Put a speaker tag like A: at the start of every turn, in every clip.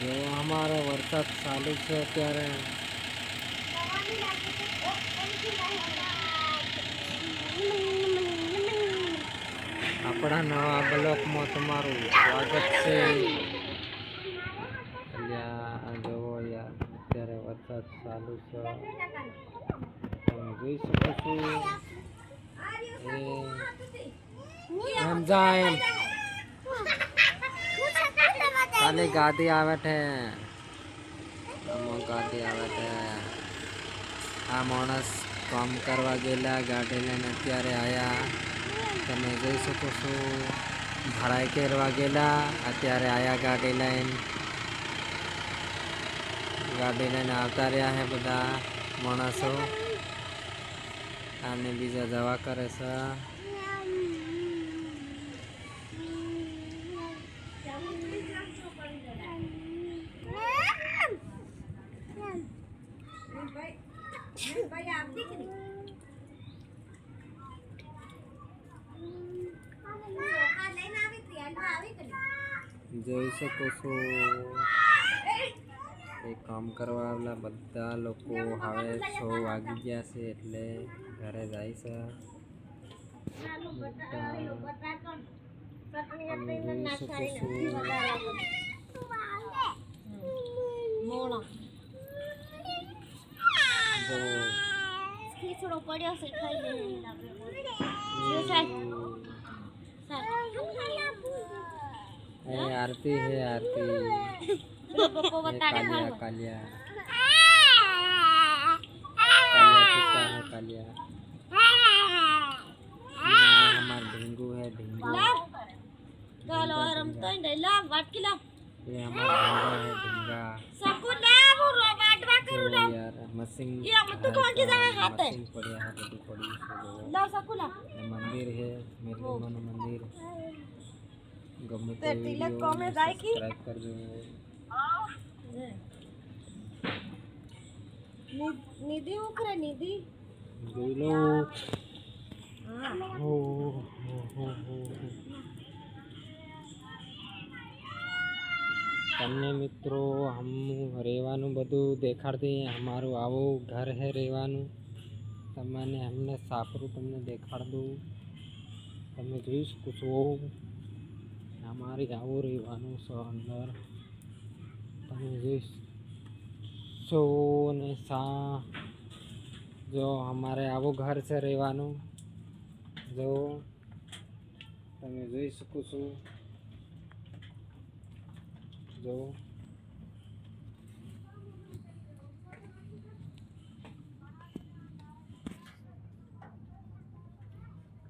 A: જો અમારે વરસાદ ચાલુ છે અત્યારે. આપણા નવા બ્લોકમાં તમારું સ્વાગત છે. જોવો યાર, અત્યારે વરસાદ ચાલુ છે, તમે જોઈ શકો છો. એમ જાય એમ ખાલી ગાડી આવે છે. ગાડી આવે છે. આ માણસ કામ કરવા ગયેલા, ગાડી લઈને અત્યારે આવ્યા. તમે જોઈ શકો છો. ભરાઈ કરવા ગયેલા, અત્યારે આવ્યા ગાડી લઈને. ગાડી લઈને આવતા રહ્યા છે બધા માણસો, અને બીજા જવા કરે છે. જોઈ શકો છો. એ કામ કરવા આવેલા બધા લોકો હવે 6 વાગી ગયા છે એટલે ઘરે જાય છે. તમે જોઈ શકો છો.
B: ખીચડો પડ્યો છે, ખાઈ લે.
A: आरती है आरती कालिया कालिया कालिया कालिया हमारा ढिंगू है ढिंगू।
B: चलो रमतो है ला वाटकी ला।
A: ये हमारा ढिंगा है ढिंगा।
B: सकू ला वो वाटवा करू ला
A: यार मशीन
B: ये मत तो कौन की जगह खाते
A: मशीन पड़ी है बड़ी पड़ी
B: ला सकू ला।
A: मंदिर है मेरे मन मंदिर गम्मे
B: ते तिलक कॉमेंट आई की
A: सब्सक्राइब कर दो।
B: निधि उकरे निधि
A: જોઈ લો। હો તમને મિત્રો હમ રહેવાનું બધું દેખાડતી અમારું આવું ઘર હે રહેવાનું તમને અમને સાપરું તમને દેખાડ દઉં તમે જોઈ શકો છો અમારે આવું રહેવાનું છે અંદર તમે જોઈ છો ને સા जो हमारे आवो घर से રહેવાનું जो તમે જોઈ શકો છો જો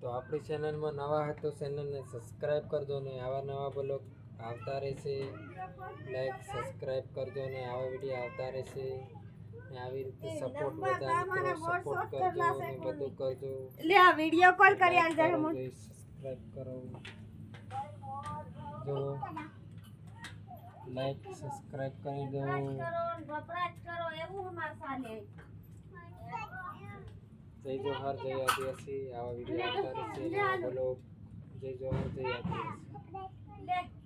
A: તો આપણી ચેનલમાં નવા હોય તો ચેનલને સબસ્ક્રાઇબ કરજો ને આવા નવા બ્લોગ આવતા રહેશે લાઈક સબસ્ક્રાઇબ કરજો ને આવા વિડીયો આવતા રહેશે ને આવી રીતે સપોર્ટ બધા મિત્રો સપોર્ટ કરજો ને બધું કરજો
B: લે આ વિડિયો કોલ કરી આલ જાય હું
A: સબસ્ક્રાઇબ કરો જો લાઈક સબસ્ક્રાઇબ કરી દો
B: વપરાશ કરો એવું અમાર સાલે
A: જય જોહાર જય આદિવાસી આવા વિડીયો આવતા રહેશે નવા બ્લોગ જય જોહાર જય આદિવાસી